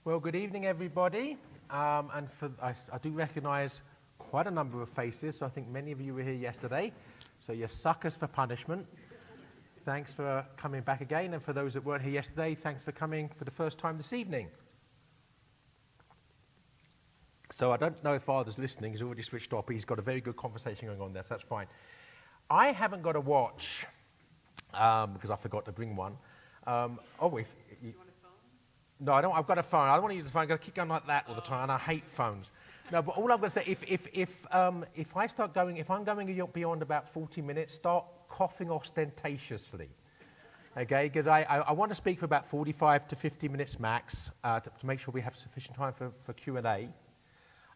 Well, good evening, everybody. I do recognise quite a number of faces, so I think many of you were here yesterday. So you're suckers for punishment. Thanks for coming back again, and for those that weren't here yesterday, thanks for coming for the first time this evening. So I don't know if Father's listening, he's already switched off, but he's got a very good conversation going on there, so that's fine. I haven't got a watch, because I forgot to bring one. No, I don't. I've got a phone. I don't want to use the phone. I'm going to keep going like that all the time, and I hate phones. No, but all I'm going to say, if I'm going beyond about 40 minutes, start coughing ostentatiously, okay? Because I want to speak for about 45 to 50 minutes max to make sure we have sufficient time for Q&A.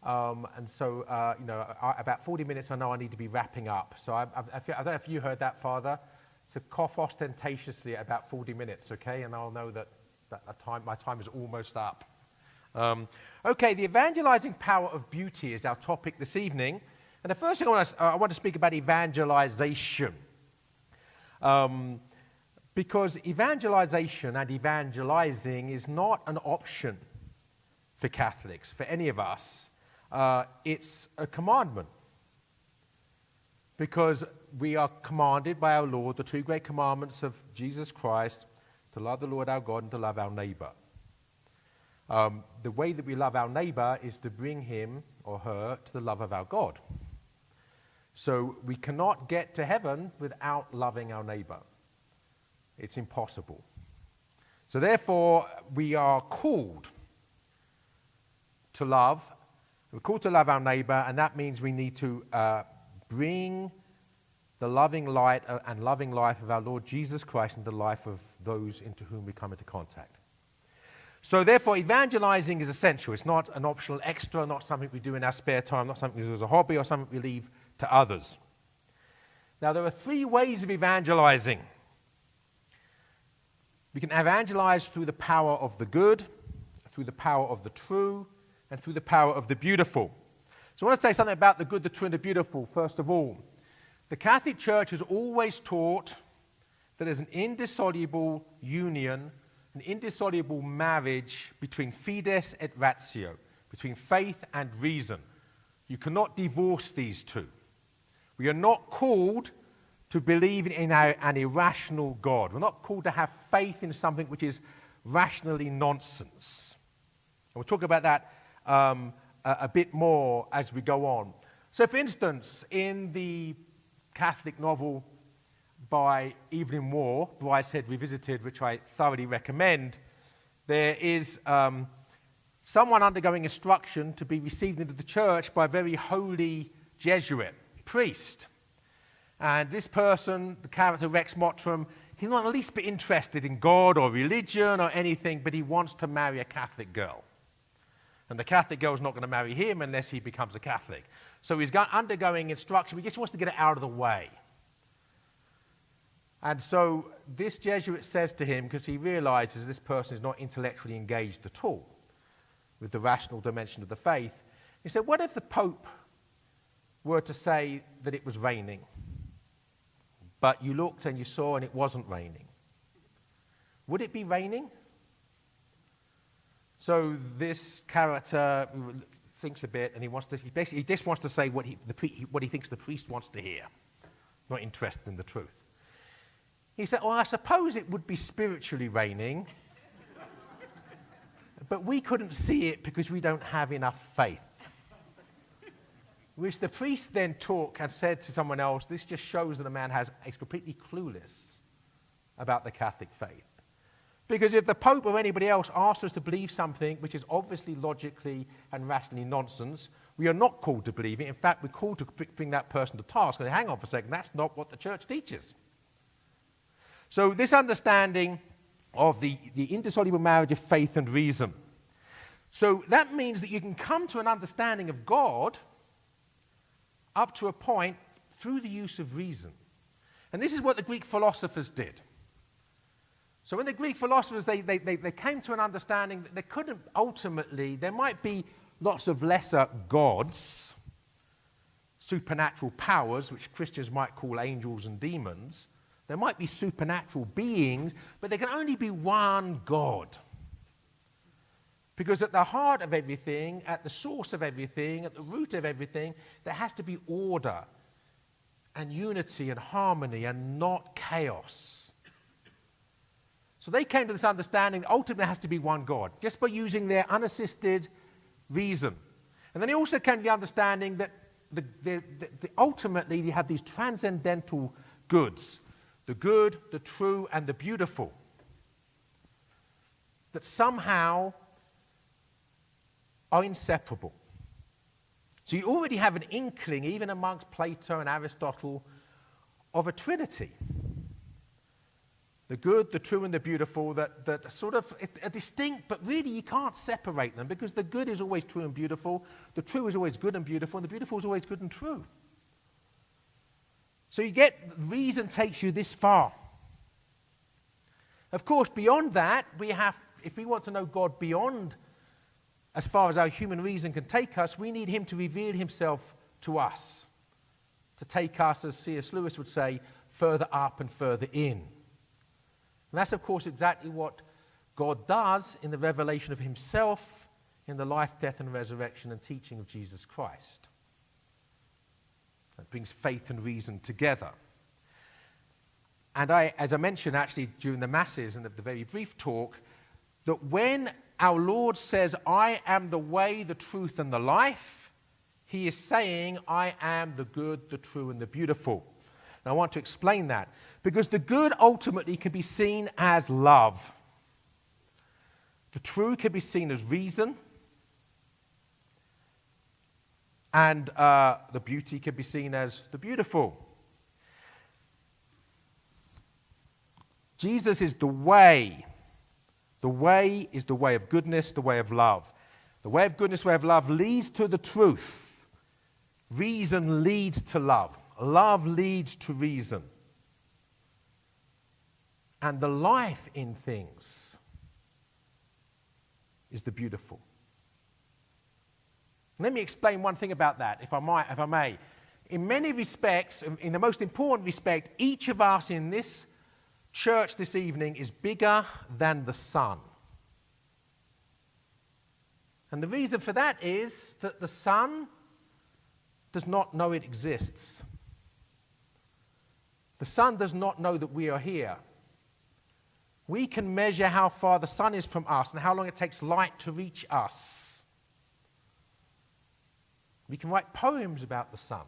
About 40 minutes, I know I need to be wrapping up. So I don't know if you heard that, Father. So cough ostentatiously at about 40 minutes, okay? And I'll know that my time is almost up. Okay, the evangelizing power of beauty is our topic this evening. And the first thing I want to speak about evangelization. Because evangelization and evangelizing is not an option for Catholics, for any of us. It's a commandment. Because we are commanded by our Lord, the two great commandments of Jesus Christ, to love the Lord our God and to love our neighbor. The way that we love our neighbor is to bring him or her to the love of our God. So we cannot get to heaven without loving our neighbor. It's impossible. So therefore, we are called to love. We're called to love our neighbor, and that means we need to bring the loving light and loving life of our Lord Jesus Christ into the life of those into whom we come into contact. So therefore, evangelizing is essential. It's not an optional extra, not something we do in our spare time, not something we do as a hobby or something we leave to others. Now, there are three ways of evangelizing. We can evangelize through the power of the good, through the power of the true, and through the power of the beautiful. So I want to say something about the good, the true, and the beautiful, first of all. The Catholic Church has always taught that there's an indissoluble union, an indissoluble marriage between fides et ratio, between faith and reason. You cannot divorce these two. We are not called to believe in an irrational God. We're not called to have faith in something which is rationally nonsense. And we'll talk about that a bit more as we go on. So, for instance, in the Catholic novel by Evelyn Waugh, Brideshead Revisited, which I thoroughly recommend, there is someone undergoing instruction to be received into the church by a very holy Jesuit priest. And this person, the character Rex Mottram, he's not the least bit interested in God or religion or anything, but he wants to marry a Catholic girl. And the Catholic girl is not going to marry him unless he becomes a Catholic. So he's undergoing instruction. He just wants to get it out of the way. And so this Jesuit says to him, because he realizes this person is not intellectually engaged at all with the rational dimension of the faith, he said, what if the Pope were to say that it was raining, but you looked and you saw and it wasn't raining? Would it be raining? So this character thinks a bit, and he just wants to say what he thinks the priest wants to hear, not interested in the truth. He said, well, I suppose it would be spiritually raining, but we couldn't see it because we don't have enough faith. Which the priest then took and said to someone else, this just shows that a man is completely clueless about the Catholic faith. Because if the Pope or anybody else asks us to believe something which is obviously logically and rationally nonsense, we are not called to believe it. In fact, we're called to bring that person to task. And hang on for a second, that's not what the church teaches. So this understanding of the indissoluble marriage of faith and reason. So that means that you can come to an understanding of God up to a point through the use of reason. And this is what the Greek philosophers did. So when the Greek philosophers, they came to an understanding that there might be lots of lesser gods, supernatural powers, which Christians might call angels and demons. There might be supernatural beings, but there can only be one God. Because at the heart of everything, at the source of everything, at the root of everything, there has to be order and unity and harmony and not chaos. So they came to this understanding that ultimately there has to be one God, just by using their unassisted reason. And then they also came to the understanding that ultimately you have these transcendental goods, the good, the true, and the beautiful, that somehow are inseparable. So you already have an inkling, even amongst Plato and Aristotle, of a Trinity. The good, the true, and the beautiful that sort of are distinct, but really you can't separate them, because the good is always true and beautiful, the true is always good and beautiful, and the beautiful is always good and true. So you get, reason takes you this far. Of course, beyond that, if we want to know God beyond as far as our human reason can take us, we need him to reveal himself to us, to take us, as C.S. Lewis would say, further up and further in. And that's, of course, exactly what God does in the revelation of himself in the life, death, and resurrection and teaching of Jesus Christ. That brings faith and reason together. And as I mentioned actually during the masses and the very brief talk, that when our Lord says, I am the way, the truth, and the life, he is saying, I am the good, the true, and the beautiful. And I want to explain that, because the good ultimately can be seen as love. The true can be seen as reason, and the beauty can be seen as the beautiful. Jesus is the way. The way is the way of goodness, the way of love. The way of goodness, way of love leads to the truth. Reason leads to love. Love leads to reason. And the life in things is the beautiful. Let me explain one thing about that, if I may. In many respects, in the most important respect, each of us in this church this evening is bigger than the sun. And the reason for that is that the sun does not know it exists. The sun does not know that we are here. We can measure how far the sun is from us and how long it takes light to reach us. We can write poems about the sun.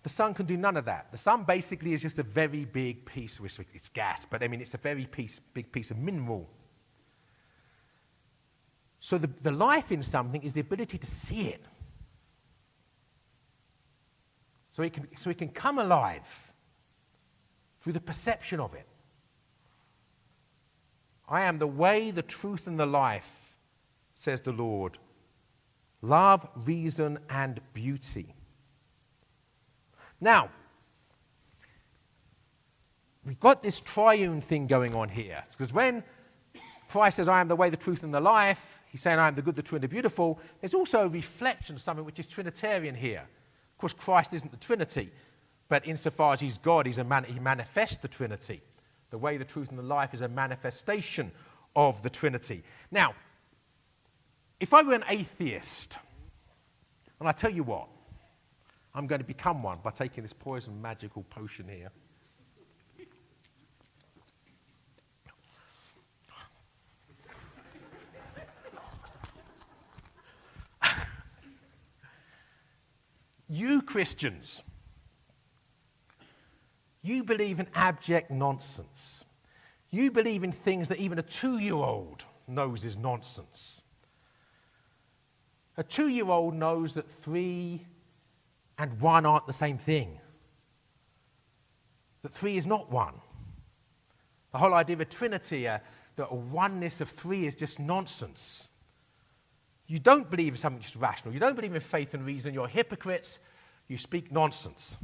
The sun can do none of that. The sun basically is just a very big piece, it's gas, but I mean it's a very big piece of mineral. So the life in something is the ability to see it. So it can come alive through the perception of it. I am the way, the truth, and the life, says the Lord. Love, reason, and beauty. Now, we've got this triune thing going on here. Because when Christ says, I am the way, the truth, and the life, he's saying, I am the good, the true, and the beautiful, there's also a reflection of something which is Trinitarian here. Of course, Christ isn't the Trinity, but insofar as he's God, he manifests the Trinity. The way, the truth, and the life is a manifestation of the Trinity. Now, if I were an atheist, and I tell you what, I'm going to become one by taking this poison magical potion here. You Christians, you believe in abject nonsense. You believe in things that even a 2-year-old knows is nonsense. A 2-year-old knows that 3 and 1 aren't the same thing. That 3 is not 1. The whole idea of a Trinity, that a oneness of 3 is just nonsense. You don't believe in something just rational. You don't believe in faith and reason. You're hypocrites. You speak nonsense.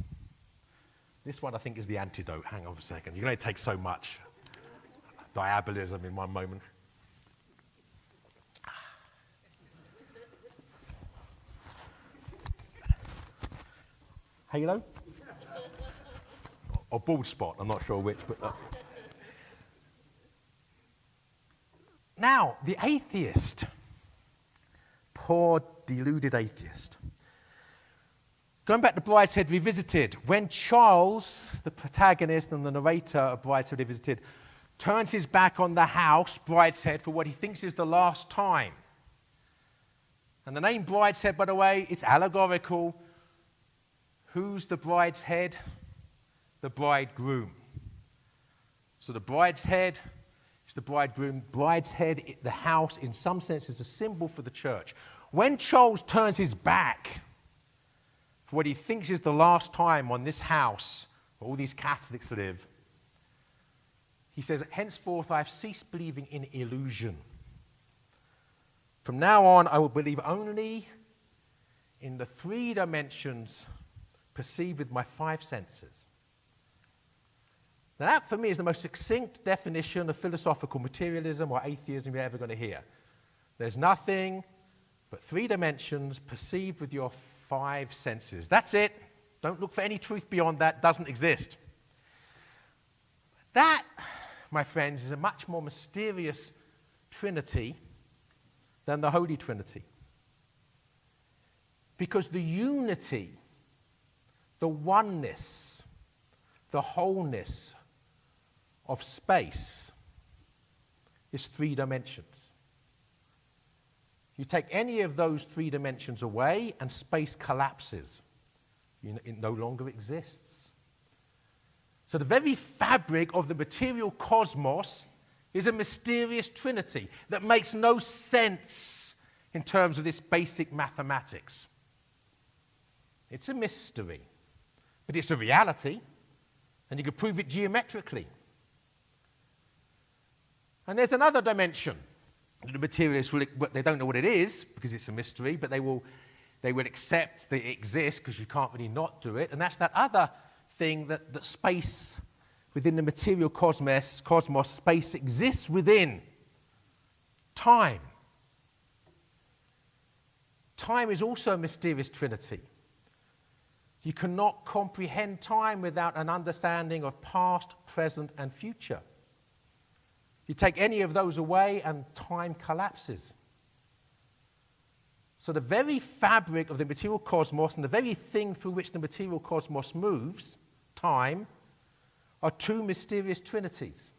This one, I think, is the antidote. Hang on a second. You're going to take so much diabolism in one moment. Halo? Or bald spot, I'm not sure which. But Now, the atheist, poor deluded atheist. Going back to Brideshead Revisited, when Charles, the protagonist and the narrator of Brideshead Revisited, turns his back on the house, Brideshead, for what he thinks is the last time. And the name Brideshead, by the way, it's allegorical. Who's the bride's head? The bridegroom. So the bride's head is the bridegroom. Bride's head, the house, in some sense, is a symbol for the church. When Charles turns his back for what he thinks is the last time on this house where all these Catholics live, he says, henceforth I have ceased believing in illusion. From now on, I will believe only in the 3 dimensions perceived with my 5 senses. Now that, for me, is the most succinct definition of philosophical materialism or atheism you're ever going to hear. There's nothing but 3 dimensions perceived with your 5 senses. That's it. Don't look for any truth beyond that. Doesn't exist. That, my friends, is a much more mysterious Trinity than the Holy Trinity. Because the unity, the oneness, the wholeness of space is 3 dimensions. You take any of those 3 dimensions away and space collapses. It no longer exists. So the very fabric of the material cosmos is a mysterious trinity that makes no sense in terms of this basic mathematics. It's a mystery, but it's a reality, and you can prove it geometrically. And there's another dimension. The materialists they don't know what it is because it's a mystery, but they will accept that it exists because you can't really not do it. And that's that other thing that space within the material cosmos, space exists within time. Time is also a mysterious trinity. You cannot comprehend time without an understanding of past, present, and future. You take any of those away and time collapses. So the very fabric of the material cosmos and the very thing through which the material cosmos moves, time, are 2 mysterious trinities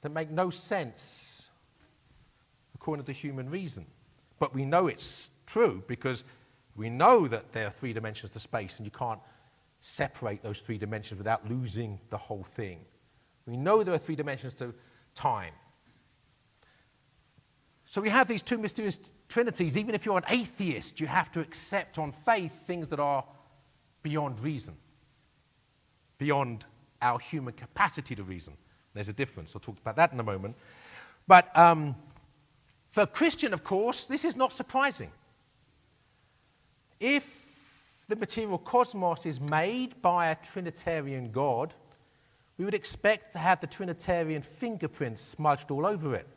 that make no sense according to human reason. But we know it's true because we know that there are 3 dimensions to space and you can't separate those 3 dimensions without losing the whole thing. We know there are 3 dimensions to time. So we have these 2 mysterious trinities. Even if you're an atheist, you have to accept on faith things that are beyond reason, beyond our human capacity to reason. There's a difference. I'll talk about that in a moment. But for a Christian, of course, this is not surprising. If the material cosmos is made by a Trinitarian God, we would expect to have the Trinitarian fingerprints smudged all over it.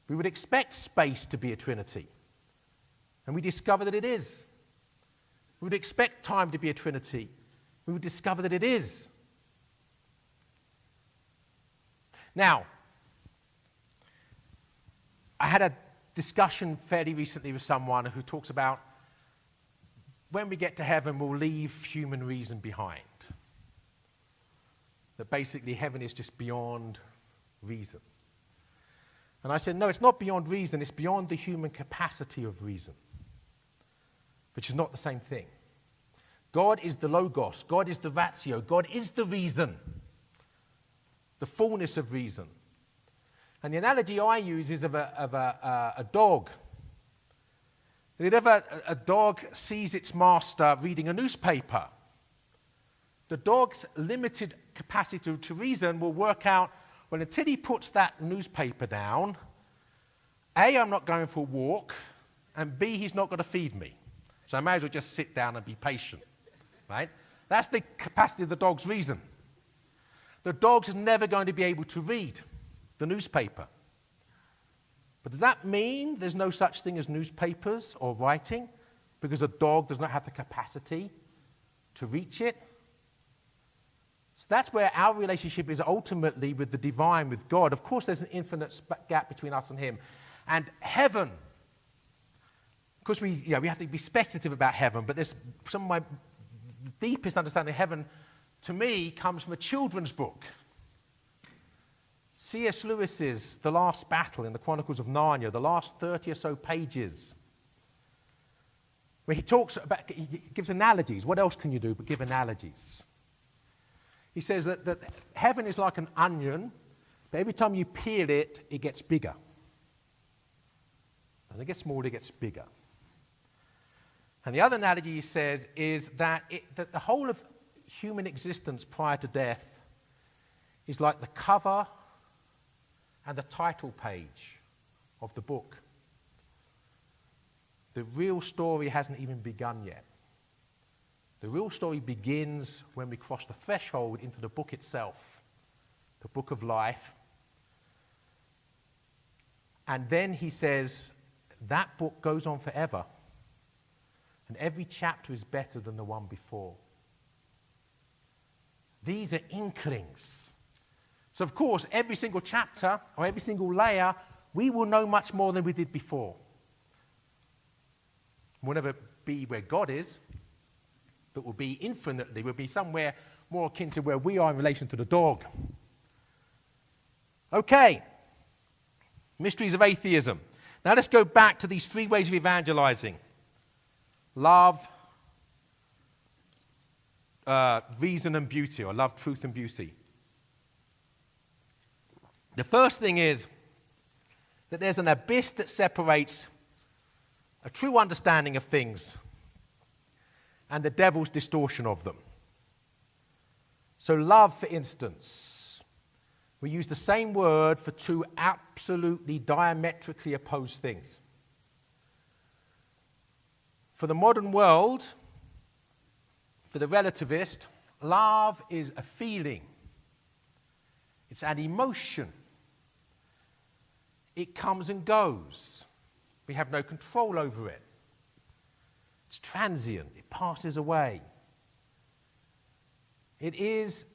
We would expect space to be a trinity, and we discover that it is. We would expect time to be a trinity. We would discover that it is. Now, I had a discussion fairly recently with someone who talks about when we get to heaven, we'll leave human reason behind. That basically heaven is just beyond reason. And I said, no, it's not beyond reason, it's beyond the human capacity of reason, which is not the same thing. God is the logos, God is the ratio, God is the reason, the fullness of reason. And the analogy I use is of a dog. Whenever a dog sees its master reading a newspaper, the dog's limited capacity to reason will work out, well, until he puts that newspaper down, A, I'm not going for a walk, and B, he's not going to feed me. So I may as well just sit down and be patient, right? That's the capacity of the dog's reason. The dog's never going to be able to read the newspaper. But does that mean there's no such thing as newspapers or writing because a dog does not have the capacity to reach it? That's where our relationship is ultimately with the divine, with God. Of course, there's an infinite gap between us and him. And heaven, of course, we have to be speculative about heaven, but there's some of my deepest understanding of heaven, to me, comes from a children's book. C.S. Lewis's The Last Battle in the Chronicles of Narnia, the last 30 or so pages, where he gives analogies. What else can you do but give analogies? He says that heaven is like an onion, but every time you peel it, it gets bigger. As it gets smaller, it gets bigger. And the other analogy he says is that the whole of human existence prior to death is like the cover and the title page of the book. The real story hasn't even begun yet. The real story begins when we cross the threshold into the book itself, the book of life. And then he says that book goes on forever, and every chapter is better than the one before. These are inklings. So, of course, every single chapter or every single layer, we will know much more than we did before. We'll never be where God is, but we'll be infinitely, we'll be somewhere more akin to where we are in relation to the dog. Okay, mysteries of atheism. Now let's go back to these three ways of evangelizing. Love, reason and beauty, or love, truth and beauty. The first thing is that there's an abyss that separates a true understanding of things and the devil's distortion of them. So love, for instance, we use the same word for two absolutely diametrically opposed things. For the modern world, for the relativist, love is a feeling. It's an emotion. It comes and goes. We have no control over it. It's transient. It passes away. It is,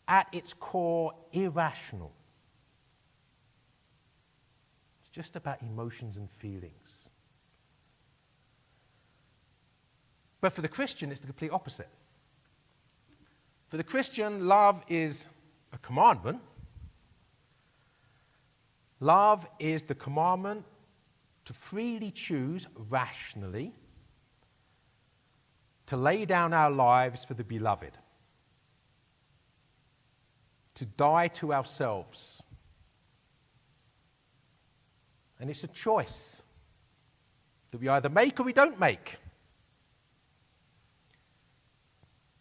at its core, irrational. It's just about emotions and feelings. But for the Christian, it's the complete opposite. For the Christian, love is a commandment. Love is the commandment to freely choose rationally to lay down our lives for the beloved, to die to ourselves. And it's a choice that we either make or we don't make.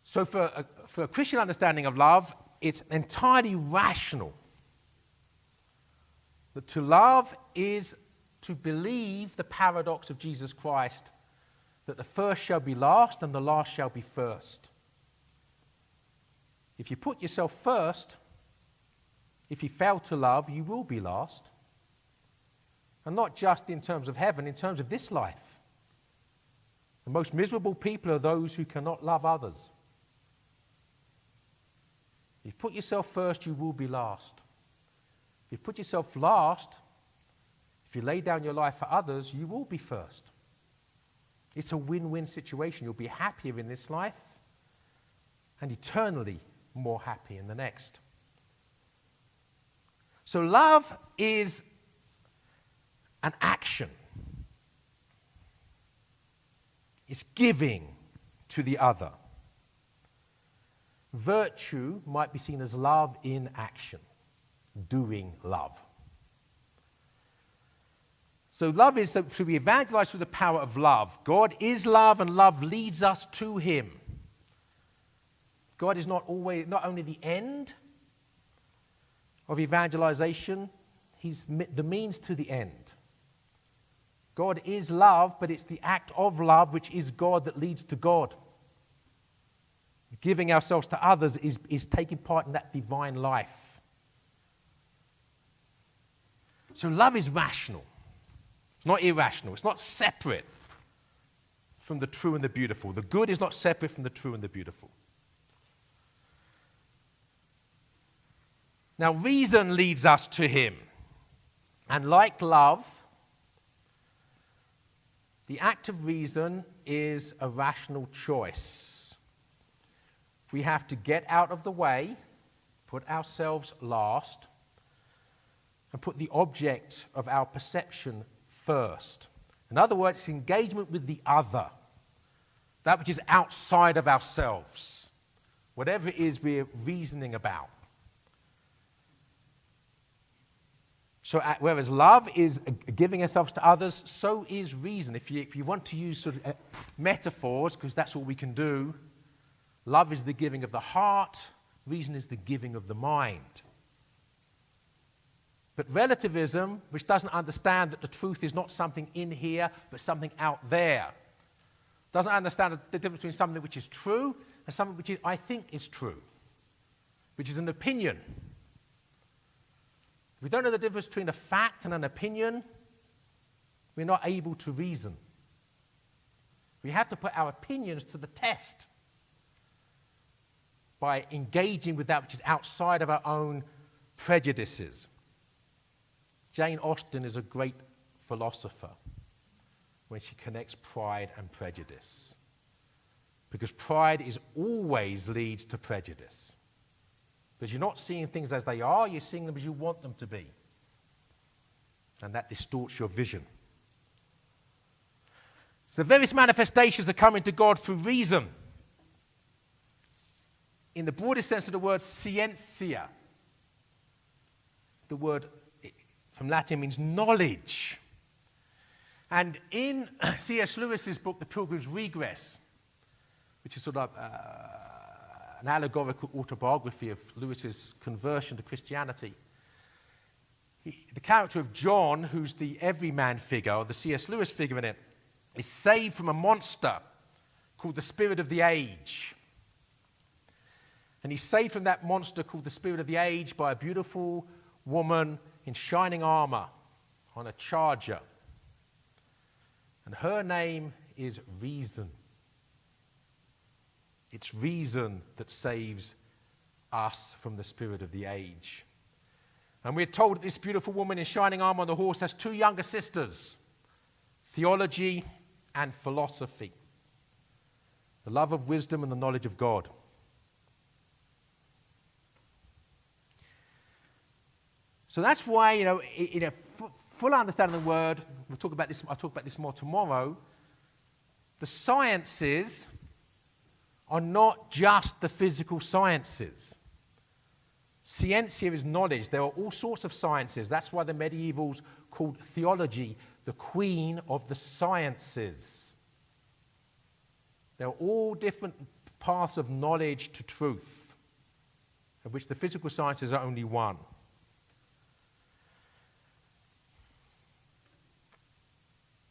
So for a Christian understanding of love, it's entirely rational. That to love is to believe the paradox of Jesus Christ, that the first shall be last and the last shall be first. If you put yourself first, if you fail to love, you will be last. And not just in terms of heaven, in terms of this life. The most miserable people are those who cannot love others. If you put yourself first, you will be last. If you put yourself last, if you lay down your life for others, you will be first. It's a win-win situation. You'll be happier in this life and eternally more happy in the next. So love is an action. It's giving to the other. Virtue might be seen as love in action, doing love. So love is to be evangelized through the power of love. God is love, and love leads us to him. God is not only the end of evangelization, he's the means to the end. God is love, but it's the act of love, which is God, that leads to God. Giving ourselves to others is taking part in that divine life. So love is rational. It's not irrational. It's not separate from the true and the beautiful. The good is not separate from the true and the beautiful. Now, reason leads us to him. And like love, the act of reason is a rational choice. We have to get out of the way, put ourselves last, and put the object of our perception first. In other words, it's engagement with the other, that which is outside of ourselves, whatever it is we're reasoning about. So whereas love is giving ourselves to others, so is reason. If you want to use sort of metaphors, because that's all we can do, love is the giving of the heart, reason is the giving of the mind. But relativism, which doesn't understand that the truth is not something in here, but something out there, doesn't understand the difference between something which is true and something which I think is true, which is an opinion. If we don't know the difference between a fact and an opinion, we're not able to reason. We have to put our opinions to the test by engaging with that which is outside of our own prejudices. Jane Austen is a great philosopher when she connects pride and prejudice, because pride always leads to prejudice. Because you're not seeing things as they are, you're seeing them as you want them to be. And that distorts your vision. So the various manifestations are coming to God through reason. In the broadest sense of the word, scientia. The word from Latin means knowledge. And in C.S. Lewis's book, The Pilgrim's Regress, which is sort of an allegorical autobiography of Lewis's conversion to Christianity, the character of John, who's the everyman figure, or the C.S. Lewis figure in it, is saved from a monster called the Spirit of the Age. And he's saved from that monster called the Spirit of the Age by a beautiful woman in shining armor on a charger. And her name is Reason. It's reason that saves us from the spirit of the age. And we're told that this beautiful woman in shining armor on the horse has two younger sisters, theology and philosophy, the love of wisdom and the knowledge of God. So that's why, in a full understanding of the word, I'll talk about this more tomorrow, the sciences are not just the physical sciences. Scientia is knowledge. There are all sorts of sciences. That's why the medievals called theology the queen of the sciences. There are all different paths of knowledge to truth, of which the physical sciences are only one.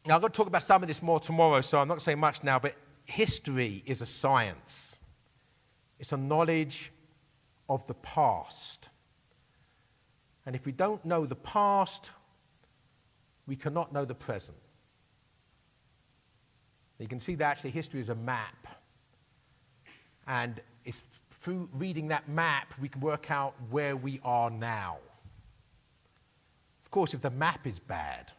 Now, I'm going to talk about some of this more tomorrow, so I'm not going to say much now, but history is a science. It's a knowledge of the past. And if we don't know the past, we cannot know the present. You can see that actually history is a map. And it's through reading that map we can work out where we are now. Of course, if the map is bad,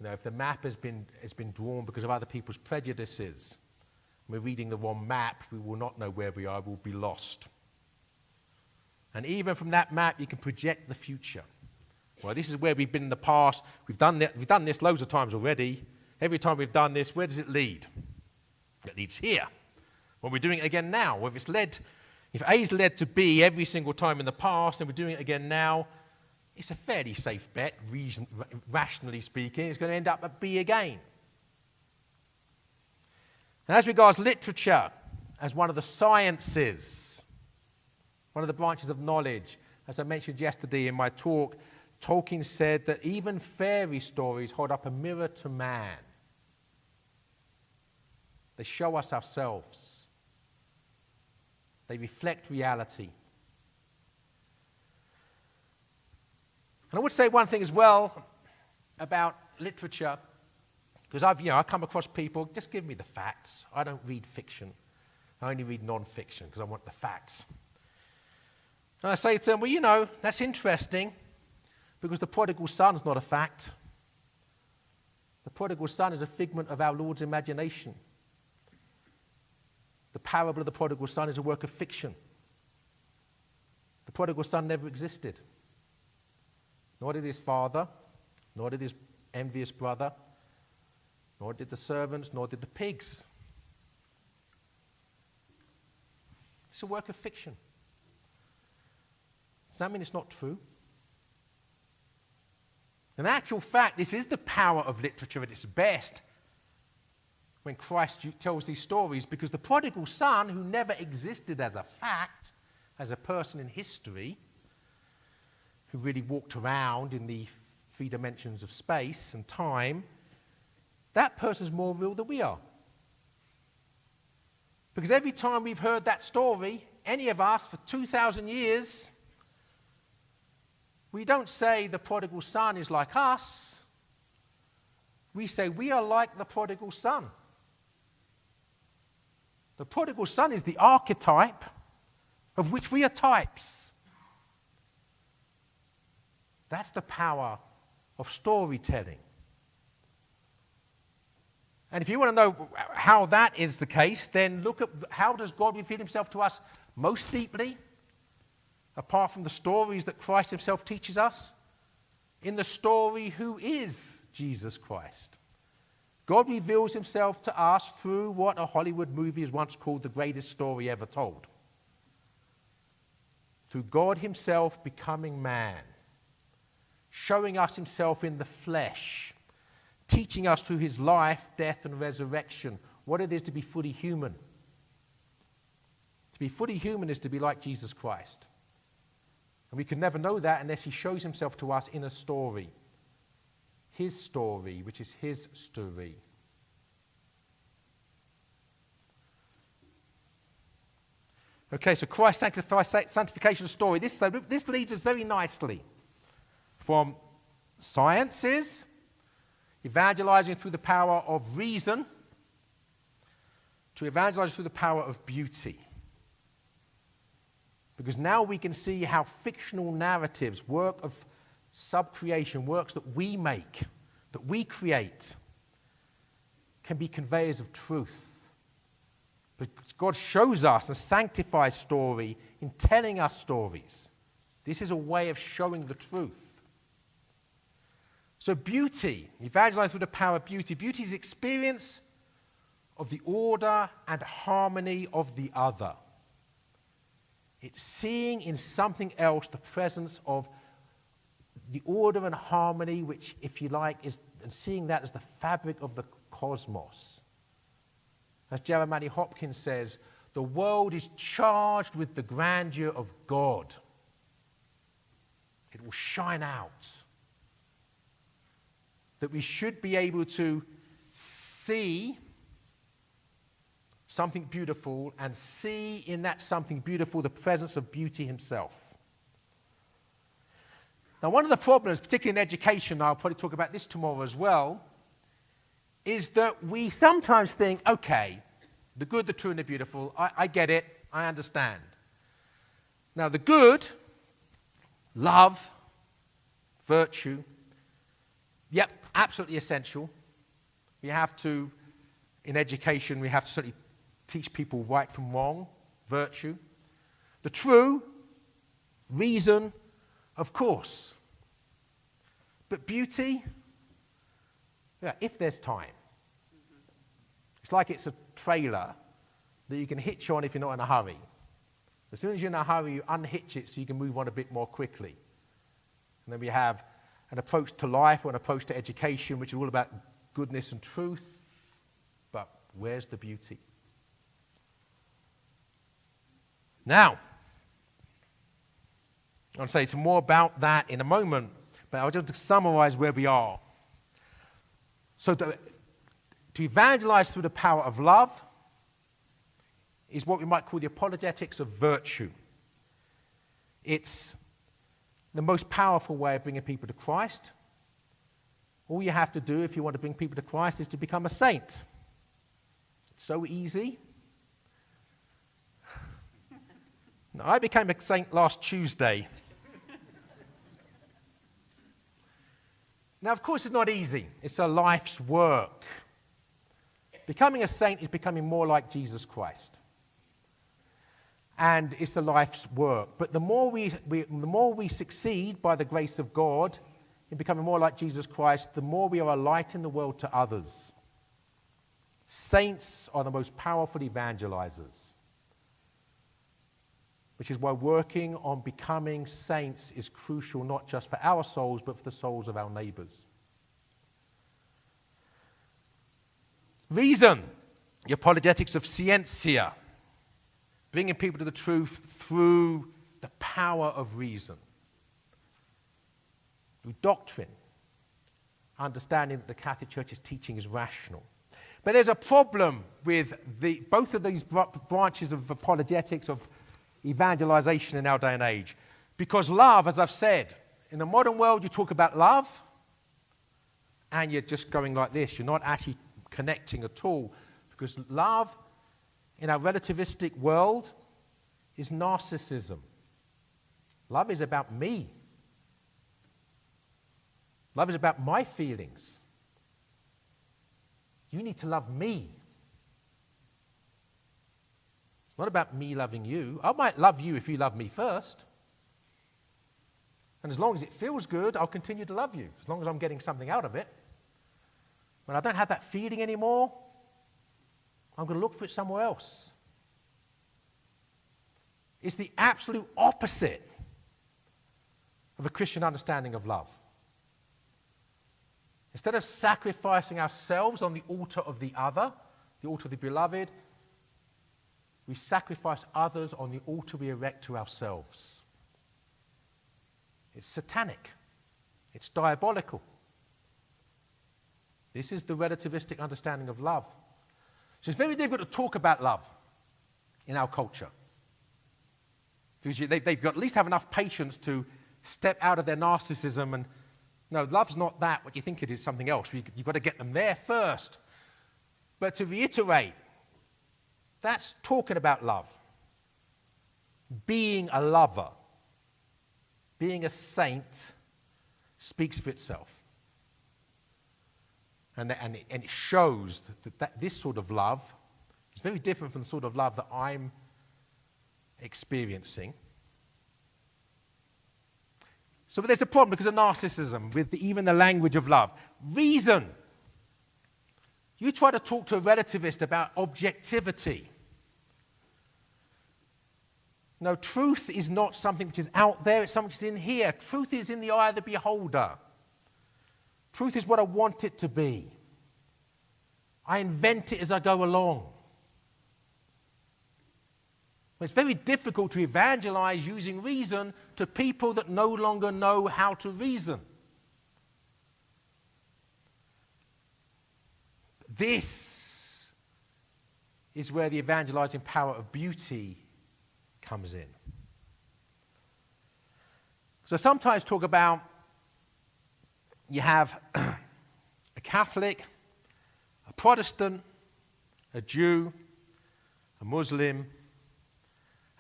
if the map has been drawn because of other people's prejudices, and we're reading the wrong map, we will not know where we are, we'll be lost. And even from that map, you can project the future. Well, this is where we've been in the past. We've done this loads of times already. Every time we've done this, where does it lead? It leads here. Well, we're doing it again now. Well, if A's led to B every single time in the past, and we're doing it again now, it's a fairly safe bet, rationally speaking. It's going to end up at B again. And as regards literature, as one of the sciences, one of the branches of knowledge, as I mentioned yesterday in my talk, Tolkien said that even fairy stories hold up a mirror to man. They show us ourselves. They reflect reality. And I would say one thing as well about literature, because I come across people, just give me the facts. I don't read fiction. I only read non-fiction because I want the facts. And I say to them, well, you know, that's interesting because the prodigal son's not a fact. The prodigal son is a figment of our Lord's imagination. The parable of the prodigal son is a work of fiction. The prodigal son never existed. Nor did his father, nor did his envious brother, nor did the servants, nor did the pigs. It's a work of fiction. Does that mean it's not true? In actual fact, this is the power of literature at its best when Christ tells these stories, because the prodigal son, who never existed as a fact, as a person in history, who really walked around in the three dimensions of space and time, that person's more real than we are. Because every time we've heard that story, any of us, for 2,000 years, we don't say the prodigal son is like us. We say we are like the prodigal son. The prodigal son is the archetype of which we are types. That's the power of storytelling. And if you want to know how that is the case, then look at how does God reveal himself to us most deeply, apart from the stories that Christ himself teaches us? In the story, who is Jesus Christ? God reveals himself to us through what a Hollywood movie has once called the greatest story ever told. Through God himself becoming man, showing us himself in the flesh, teaching us through his life, death, and resurrection what it is to be fully human. To be fully human is to be like Jesus Christ. And we can never know that unless he shows himself to us in a story. His story, which is his story. Okay, so Christ's sanctification story. This leads us very nicely from sciences, evangelizing through the power of reason, to evangelizing through the power of beauty. Because now we can see how fictional narratives, work of subcreation, works that we make, that we create, can be conveyors of truth. Because God shows us and sanctifies story in telling us stories. This is a way of showing the truth. So beauty, evangelize through the power of beauty. Beauty is experience of the order and harmony of the other. It's seeing in something else the presence of the order and harmony, which, if you like, is and seeing that as the fabric of the cosmos. As Jeremiah Hopkins says, the world is charged with the grandeur of God. It will shine out. That we should be able to see something beautiful and see in that something beautiful the presence of beauty himself. Now, one of the problems, particularly in education, I'll probably talk about this tomorrow as well, is that we sometimes think, okay, the good, the true, and the beautiful, I get it, I understand. Now, the good, love, virtue, yep, absolutely essential. We have to, in education, we have to certainly teach people right from wrong, virtue. The true, reason, of course. But beauty, yeah, if there's time. It's like it's a trailer that you can hitch on if you're not in a hurry. As soon as you're in a hurry, you unhitch it so you can move on a bit more quickly. And then we have an approach to life or an approach to education, which is all about goodness and truth. But where's the beauty? Now, I'll say some more about that in a moment, but I'll just summarize where we are. So to evangelize through the power of love is what we might call the apologetics of virtue. It's the most powerful way of bringing people to Christ. All you have to do if you want to bring people to Christ is to become a saint. It's so easy. I became a saint last Tuesday. Now, of course, it's not easy. It's a life's work. Becoming a saint is becoming more like Jesus Christ. And it's a life's work. But the more we succeed by the grace of God in becoming more like Jesus Christ, the more we are a light in the world to others. Saints are the most powerful evangelizers, which is why working on becoming saints is crucial not just for our souls, but for the souls of our neighbors. Reason, the apologetics of scientia, bringing people to the truth through the power of reason. Through doctrine, understanding that the Catholic Church's teaching is rational. But there's a problem with both of these branches of apologetics, of evangelization in our day and age. Because love, as I've said, in the modern world you talk about love and you're just going like this. You're not actually connecting at all. Because love in our relativistic world is narcissism. Love is about me. Love is about my feelings. You need to love me. It's not about me loving you. I might love you if you love me first. And as long as it feels good, I'll continue to love you, as long as I'm getting something out of it. When I don't have that feeling anymore, I'm going to look for it somewhere else. It's the absolute opposite of a Christian understanding of love. Instead of sacrificing ourselves on the altar of the other, the altar of the beloved, we sacrifice others on the altar we erect to ourselves. It's satanic. It's diabolical. This is the relativistic understanding of love. So it's very difficult to talk about love in our culture. Because they've got to at least have enough patience to step out of their narcissism and, no, love's not that, what you think it is, something else. You've got to get them there first. But to reiterate, that's talking about love. Being a lover, being a saint, speaks for itself. And it shows that this sort of love is very different from the sort of love that I'm experiencing. So but there's a problem because of narcissism with even the language of love. Reason. You try to talk to a relativist about objectivity. No, truth is not something which is out there, it's something which is in here. Truth is in the eye of the beholder. Truth is what I want it to be. I invent it as I go along. It's very difficult to evangelize using reason to people that no longer know how to reason. This is where the evangelizing power of beauty comes in. So sometimes talk about you have a Catholic, a Protestant, a Jew, a Muslim,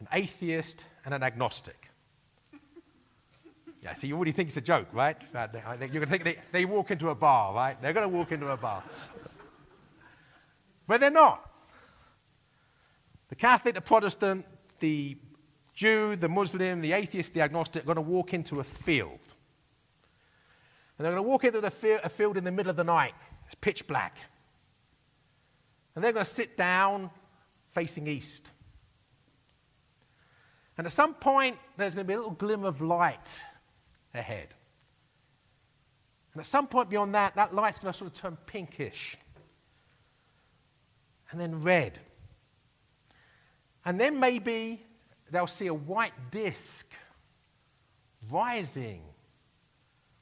an atheist, and an agnostic. Yeah, so you already think it's a joke, right? You're going to think they walk into a bar, right? They're going to walk into a bar. But they're not. The Catholic, the Protestant, the Jew, the Muslim, the atheist, the agnostic are going to walk into a field. And they're going to walk into a field in the middle of the night. It's pitch black. And they're going to sit down facing east. And at some point, there's going to be a little glimmer of light ahead. And at some point beyond that, that light's going to sort of turn pinkish. And then red. And then maybe they'll see a white disk rising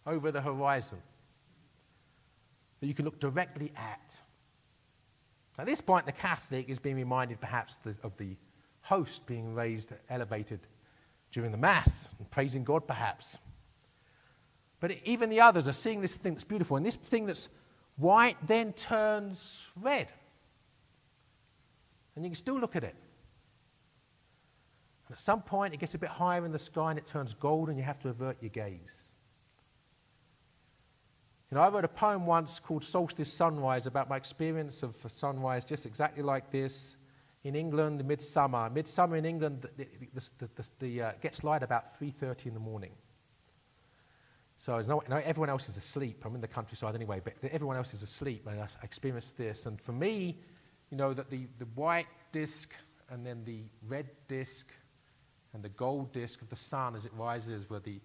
over the horizon that you can look directly at. At this point, the Catholic is being reminded perhaps of the host being raised, elevated during the Mass, and praising God perhaps. But even the others are seeing this thing that's beautiful, and this thing that's white then turns red. And you can still look at it. And at some point, it gets a bit higher in the sky and it turns gold and you have to avert your gaze. You know, I wrote a poem once called Solstice Sunrise about my experience of a sunrise just exactly like this in England, midsummer. Midsummer in England, it gets light about 3:30 in the morning. So everyone else is asleep. I'm in the countryside anyway, but everyone else is asleep, and I experienced this. And for me, you know, that the white disk and then the red disk and the gold disk of the sun as it rises were the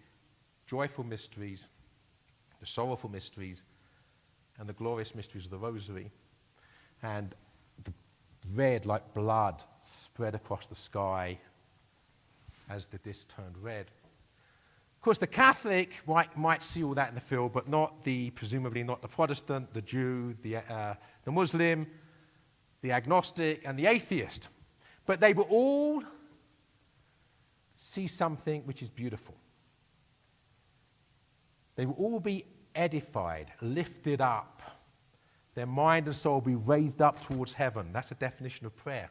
joyful mysteries, the sorrowful mysteries, and the glorious mysteries of the rosary. And the red, like blood, spread across the sky as the disk turned red. Of course, the Catholic might see all that in the field, but presumably not the Protestant, the Jew, the Muslim, the agnostic, and the atheist. But they will all see something which is beautiful. They will all be edified, lifted up. Their mind and soul will be raised up towards heaven. That's the definition of prayer.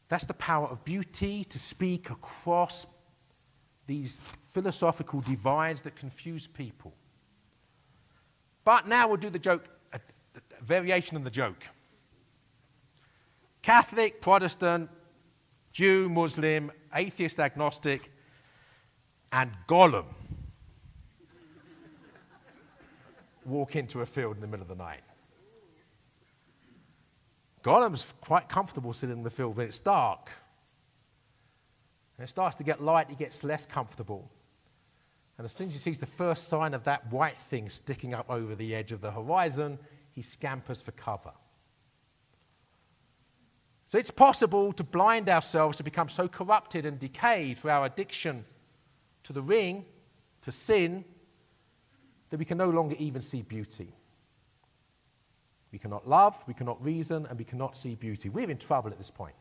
That's the power of beauty, to speak across these philosophical divides that confuse people. But now we'll do the joke, a variation on the joke. Catholic, Protestant, Jew, Muslim, atheist, agnostic, and Gollum walk into a field in the middle of the night. Gollum's quite comfortable sitting in the field when it's dark. And it starts to get light, he gets less comfortable. And as soon as he sees the first sign of that white thing sticking up over the edge of the horizon, he scampers for cover. So it's possible to blind ourselves, to become so corrupted and decayed through our addiction to the ring, to sin, that we can no longer even see beauty. We cannot love, we cannot reason, and we cannot see beauty. We're in trouble at this point.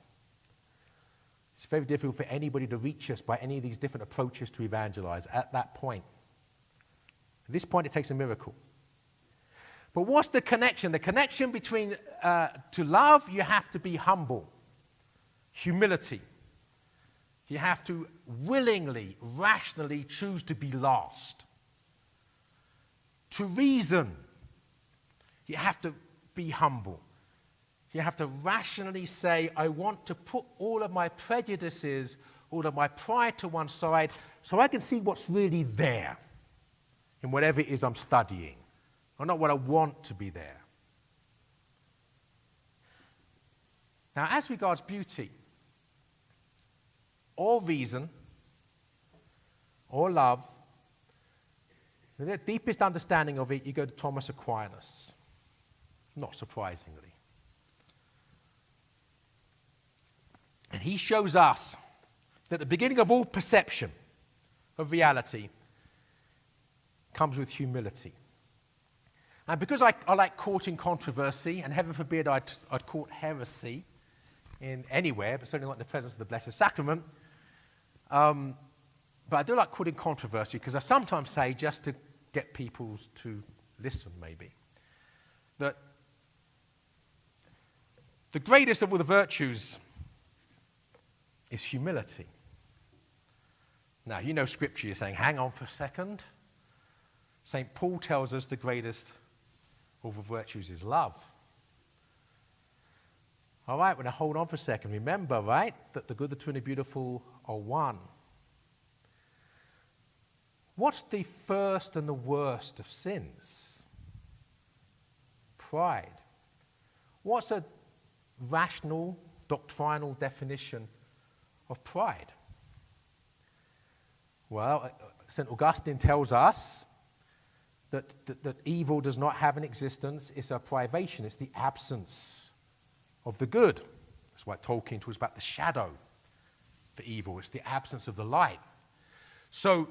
It's very difficult for anybody to reach us by any of these different approaches to evangelize at that point. At this point, it takes a miracle. But what's the connection? The connection between, to love, you have to be humble. Humility. You have to willingly, rationally choose to be lost. To reason, you have to be humble. You have to rationally say, I want to put all of my prejudices, all of my pride to one side so I can see what's really there in whatever it is I'm studying, or not what I want to be there. Now, as regards beauty, or reason, or love, the deepest understanding of it, you go to Thomas Aquinas, not surprisingly. And he shows us that the beginning of all perception of reality comes with humility. And because I like courting controversy, and heaven forbid I'd court heresy in anywhere, but certainly not in the presence of the Blessed Sacrament, but I do like courting controversy because I sometimes say, just to get people to listen maybe, that the greatest of all the virtues is humility. Now, you know Scripture, you're saying, hang on for a second. St. Paul tells us the greatest of all the virtues is love. All right, well, now hold on for a second. Remember, right, that the good, the true, and the beautiful are one. What's the first and the worst of sins? Pride. What's a rational, doctrinal definition of pride? Well, St. Augustine tells us that evil does not have an existence. It's a privation. It's the absence of the good. That's why Tolkien talks about the shadow for evil. It's the absence of the light. So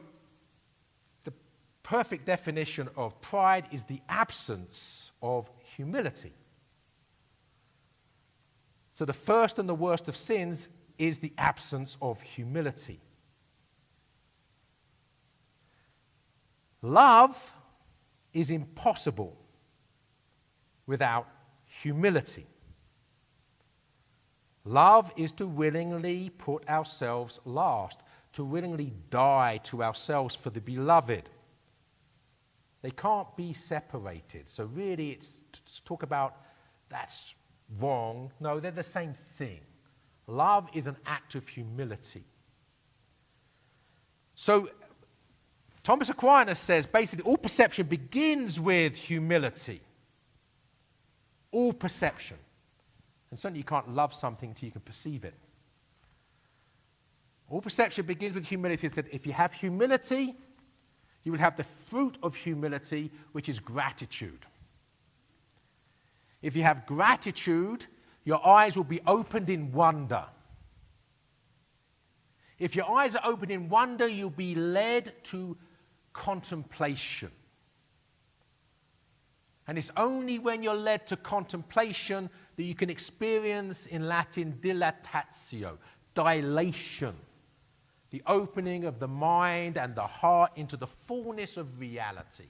the perfect definition of pride is the absence of humility. So the first and the worst of sins is the absence of humility. Love is impossible without humility. Love is to willingly put ourselves last, to willingly die to ourselves for the beloved. They can't be separated. So really it's to talk about that's wrong. No, they're the same thing. Love is an act of humility. So Thomas Aquinas says basically all perception begins with humility. All perception. And certainly you can't love something until you can perceive it. All perception begins with humility. It said if you have humility, you will have the fruit of humility, which is gratitude. If you have gratitude, your eyes will be opened in wonder. If your eyes are opened in wonder, you'll be led to contemplation. And it's only when you're led to contemplation that you can experience, in Latin, dilatatio, dilation, the opening of the mind and the heart into the fullness of reality.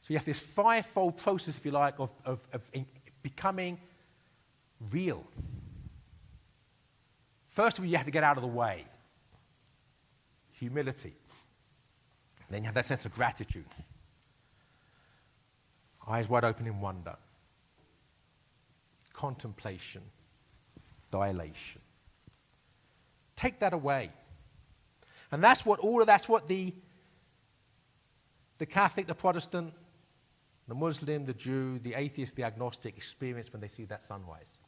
So you have this fivefold process, if you like, of becoming real. First of all, you have to get out of the way. Humility. Then you have that sense of gratitude. Eyes wide open in wonder. Contemplation. Dilation. Take that away. And that's what the Catholic, the Protestant, the Muslim, the Jew, the atheist, the agnostic experience when they see that sunrise.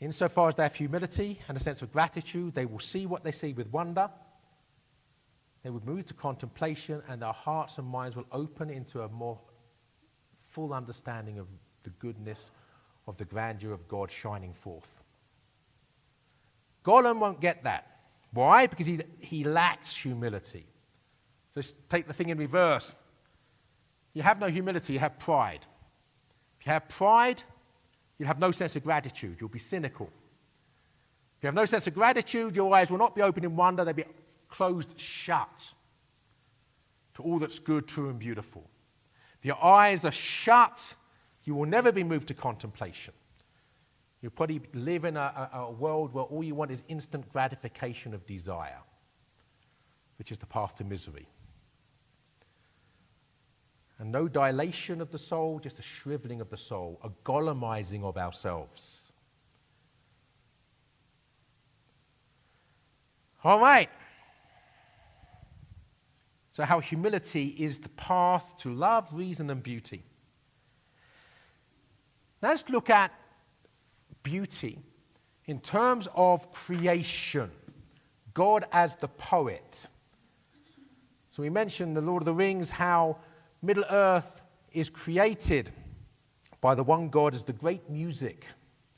Insofar as they have humility and a sense of gratitude, they will see what they see with wonder. They would move to contemplation, and their hearts and minds will open into a more full understanding of the goodness of the grandeur of God shining forth. Gollum won't get that. Why? Because he lacks humility. So let's take the thing in reverse. You have no humility, you have pride. If you have pride, you have no sense of gratitude. You'll be cynical. If you have no sense of gratitude, your eyes will not be open in wonder, they'll be closed shut to all that's good, true, and beautiful. If your eyes are shut, you will never be moved to contemplation. You'll probably live in a world where all you want is instant gratification of desire, which is the path to misery. And no dilation of the soul, just a shriveling of the soul, a Gollumizing of ourselves. All right. So how humility is the path to love, reason, and beauty. Now let's look at beauty in terms of creation. God as the poet. So we mentioned the Lord of the Rings, how Middle-earth is created by the one God as the great music,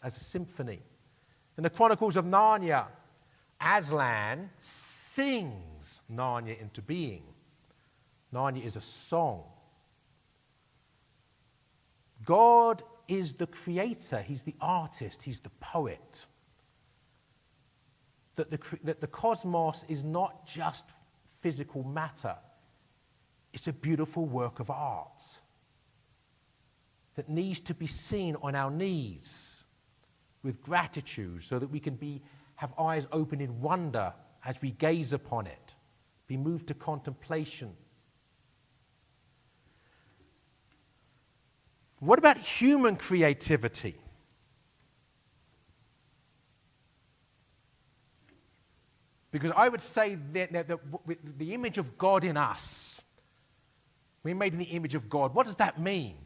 as a symphony. In the Chronicles of Narnia, Aslan sings Narnia into being. Narnia is a song. God is the creator, he's the artist, he's the poet. That the cosmos is not just physical matter. It's a beautiful work of art that needs to be seen on our knees with gratitude so that we can have eyes open in wonder as we gaze upon it, be moved to contemplation. What about human creativity? Because I would say that the image of God in us, we're made in the image of God. What does that mean?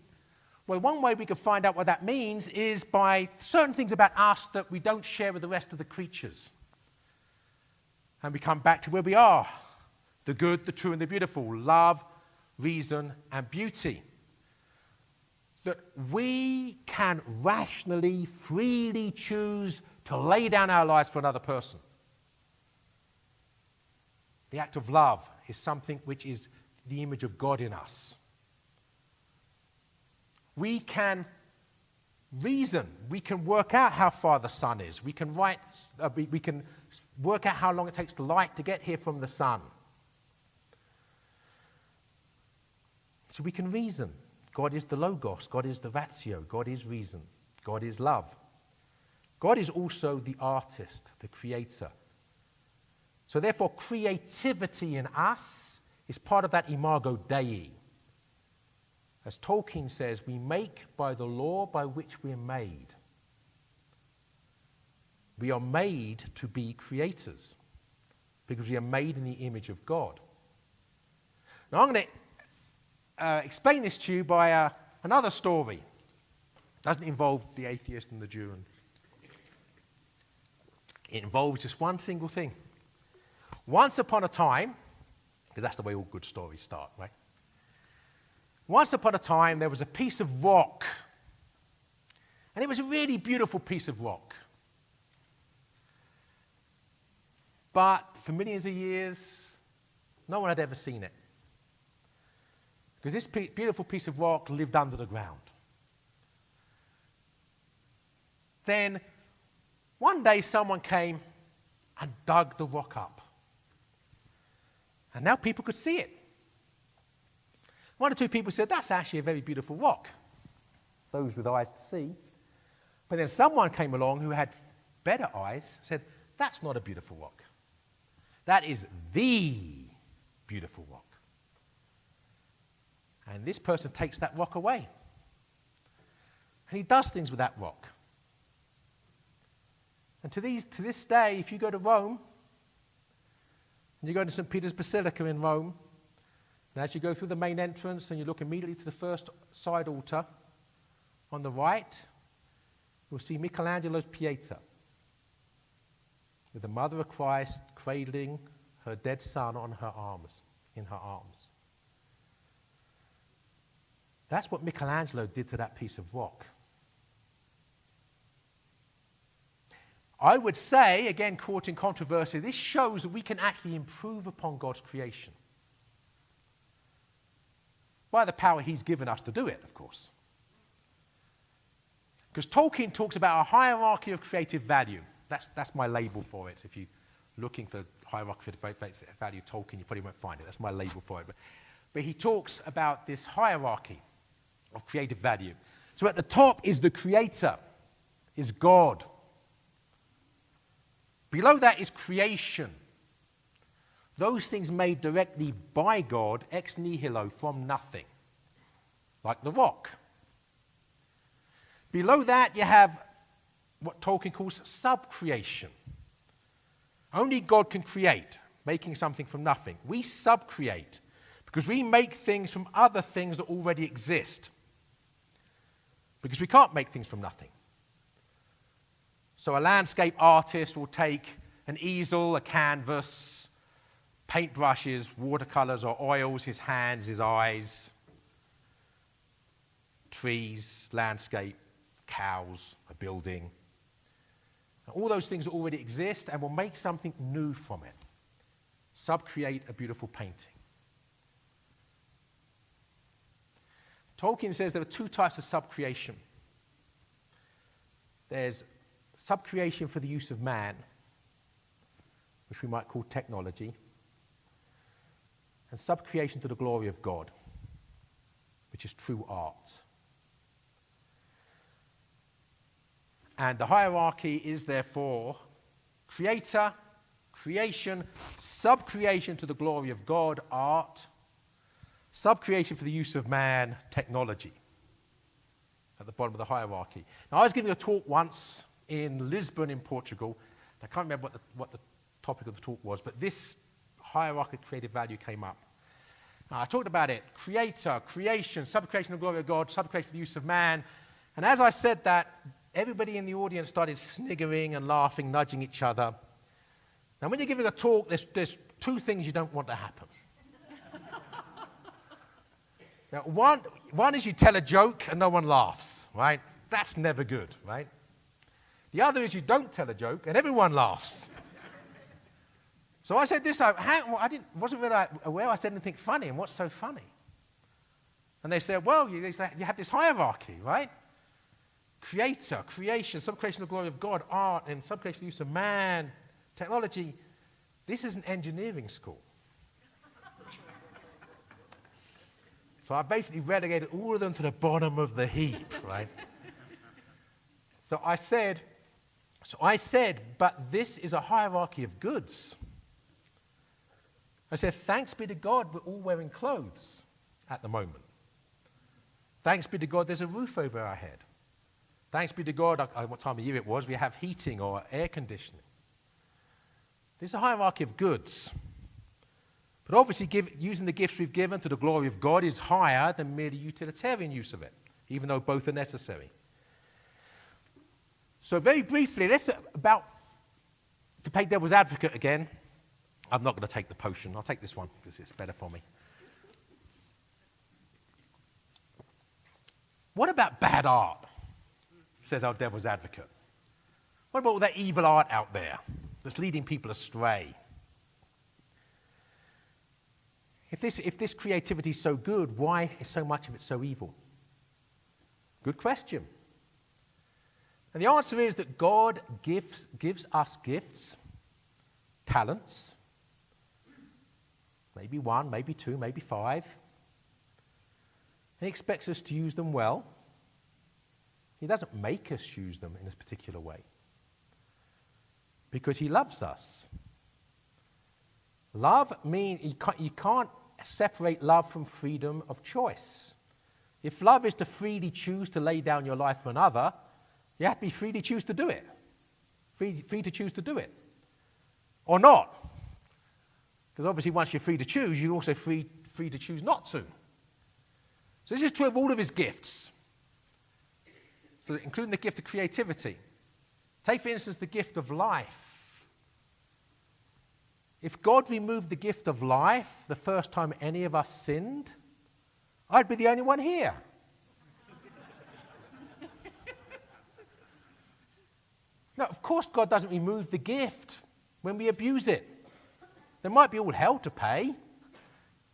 Well, one way we can find out what that means is by certain things about us that we don't share with the rest of the creatures. And we come back to where we are. The good, the true, and the beautiful. Love, reason, and beauty. That we can rationally, freely choose to lay down our lives for another person. The act of love is something which is the image of God in us. We can reason. We can work out how far the sun is. We can work out how long it takes the light to get here from the sun. So we can reason. God is the logos. God is the ratio. God is reason. God is love. God is also the artist, the creator. So therefore, creativity in us is part of that imago Dei. As Tolkien says, we make by the law by which we are made. We are made to be creators because we are made in the image of God. Now I'm going to explain this to you by another story. It doesn't involve the atheist and the Jew. It involves just one single thing. Once upon a time, because that's the way all good stories start, right? Once upon a time, there was a piece of rock. And it was a really beautiful piece of rock. But for millions of years, no one had ever seen it. Because this beautiful piece of rock lived under the ground. Then, one day someone came and dug the rock up. And now people could see it. One or two people said, that's actually a very beautiful rock. Those with eyes to see. But then someone came along who had better eyes, said, that's not a beautiful rock. That is the beautiful rock. And this person takes that rock away. And he does things with that rock. And to this day, if you go to Rome, and you go to St. Peter's Basilica in Rome, and as you go through the main entrance and you look immediately to the first side altar, on the right, you'll see Michelangelo's Pieta, with the Mother of Christ cradling her dead son in her arms. That's what Michelangelo did to that piece of rock. I would say, again, caught in controversy, this shows that we can actually improve upon God's creation. By the power he's given us to do it, of course. Because Tolkien talks about a hierarchy of creative value. That's my label for it. If you're looking for hierarchy of value, Tolkien, you probably won't find it. That's my label for it. But he talks about this hierarchy of creative value. So at the top is the creator, is God. Below that is creation. Those things made directly by God, ex nihilo, from nothing, like the rock. Below that you have what Tolkien calls subcreation. Only God can create, making something from nothing. We subcreate because we make things from other things that already exist. Because we can't make things from nothing. So a landscape artist will take an easel, a canvas, paintbrushes, watercolors or oils, his hands, his eyes, trees, landscape, cows, a building. All those things already exist and will make something new from it. Subcreate a beautiful painting. Tolkien says there are two types of subcreation. There's subcreation for the use of man, which we might call technology, and subcreation to the glory of God, which is true art. And the hierarchy is therefore creator, creation, subcreation to the glory of God, art, subcreation for the use of man, technology, at the bottom of the hierarchy. Now, I was giving a talk once in Lisbon in Portugal. I can't remember what the topic of the talk was, but this hierarchy of creative value came up. Now, I talked about it, creator, creation, subcreation of the glory of God, subcreation for the use of man. And as I said that, everybody in the audience started sniggering and laughing, nudging each other. Now, when you're giving a talk, there's two things you don't want to happen. Now, one is you tell a joke and no one laughs, right? That's never good, right? The other is you don't tell a joke and everyone laughs. So I said this, I wasn't really aware I said anything funny, and what's so funny? And they said, well, you have this hierarchy, right? Creator, creation, subcreation of the glory of God, art, and subcreation of the use of man, technology. This is an engineering school. So I basically relegated all of them to the bottom of the heap, right? So I said, but this is a hierarchy of goods. I said, thanks be to God, we're all wearing clothes at the moment. Thanks be to God, there's a roof over our head. Thanks be to God, what time of year it was, we have heating or air conditioning. There's a hierarchy of goods. But obviously, using the gifts we've given to the glory of God is higher than merely utilitarian use of it, even though both are necessary. So very briefly, to play devil's advocate again, I'm not going to take the potion. I'll take this one because it's better for me. What about bad art? Says our devil's advocate. What about all that evil art out there that's leading people astray? If this creativity is so good, why is so much of it so evil? Good question. And the answer is that God gives us gifts, talents, maybe 1, maybe 2, maybe 5. And he expects us to use them well. He doesn't make us use them in a particular way because he loves us. Love means you can't separate love from freedom of choice. If love is to freely choose to lay down your life for another, you have to be freely choose to do it. Free to choose to do it. Or not. Because obviously once you're free to choose, you're also free to choose not to. So this is true of all of his gifts. So including the gift of creativity. Take, for instance, the gift of life. If God removed the gift of life the first time any of us sinned, I'd be the only one here. No, of course God doesn't remove the gift when we abuse it. There might be all hell to pay.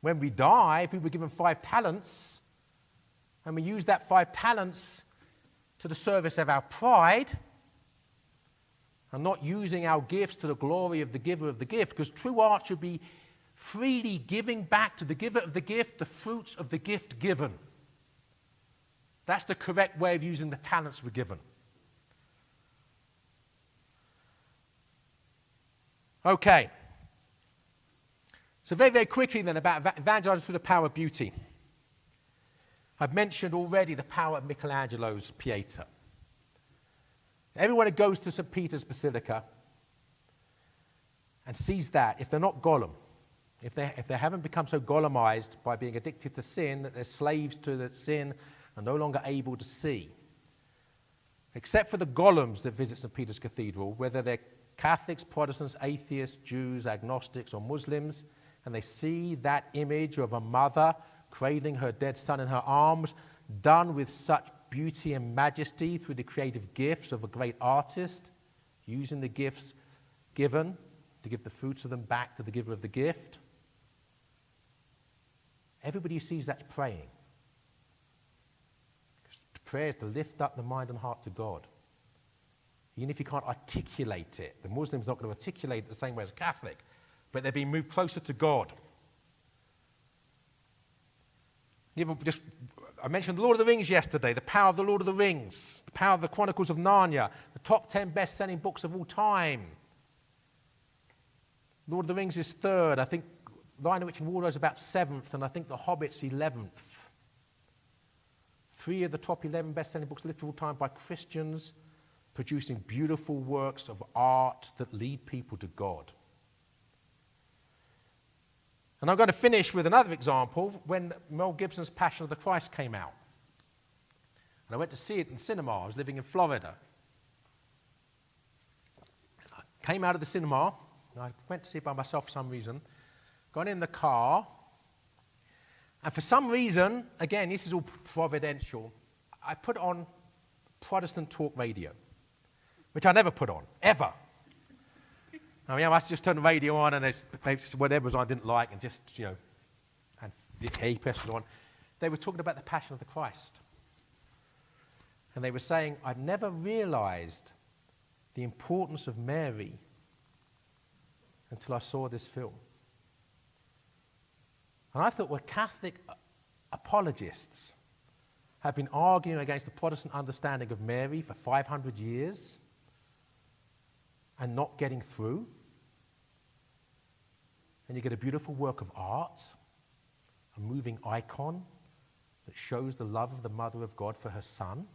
When we die, if we were given 5 talents, and we use that 5 talents to the service of our pride, and not using our gifts to the glory of the giver of the gift, because true art should be freely giving back to the giver of the gift the fruits of the gift given. That's the correct way of using the talents we're given. Okay. So very, very quickly then about evangelizing through the power of beauty. I've mentioned already the power of Michelangelo's Pieta. Everyone who goes to St. Peter's Basilica and sees that, if they're not Gollum, if they haven't become so Gollumized by being addicted to sin that they're slaves to the sin and no longer able to see, except for the Gollums that visit St. Peter's Cathedral, whether they're Catholics, Protestants, atheists, Jews, agnostics, or Muslims, and they see that image of a mother cradling her dead son in her arms, done with such beauty and majesty through the creative gifts of a great artist, using the gifts given to give the fruits of them back to the giver of the gift. Everybody who sees that's praying. Prayer is to lift up the mind and heart to God. Even if you can't articulate it. The Muslim's not going to articulate it the same way as a Catholic, but they're being moved closer to God. I mentioned the Lord of the Rings yesterday, the power of the Lord of the Rings, the power of the Chronicles of Narnia, the top 10 best-selling books of all time. Lord of the Rings is 3rd. I think Lion, the Witch and Wardrobe is about 7th, and I think The Hobbit's 11th. 3 of the top 11 best-selling books of all time by Christians, producing beautiful works of art that lead people to God. And I'm going to finish with another example when Mel Gibson's Passion of the Christ came out. And I went to see it in cinema. I was living in Florida. I came out of the cinema, and I went to see it by myself for some reason, got in the car, and for some reason, again, this is all providential, I put on Protestant talk radio, which I never put on, ever. I mean, I must just turn the radio on and whatever I didn't like and just, and he pressed it on. They were talking about the Passion of the Christ. And they were saying, I'd never realized the importance of Mary until I saw this film. And I thought, well, Catholic apologists have been arguing against the Protestant understanding of Mary for 500 years and not getting through. And you get a beautiful work of art, a moving icon that shows the love of the Mother of God for her Son,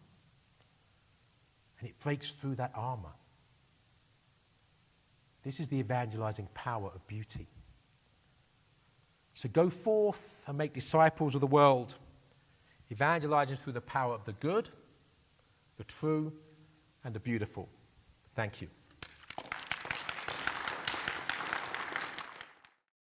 and it breaks through that armor. This is the evangelizing power of beauty. So go forth and make disciples of the world, evangelizing through the power of the good, the true, and the beautiful. Thank you.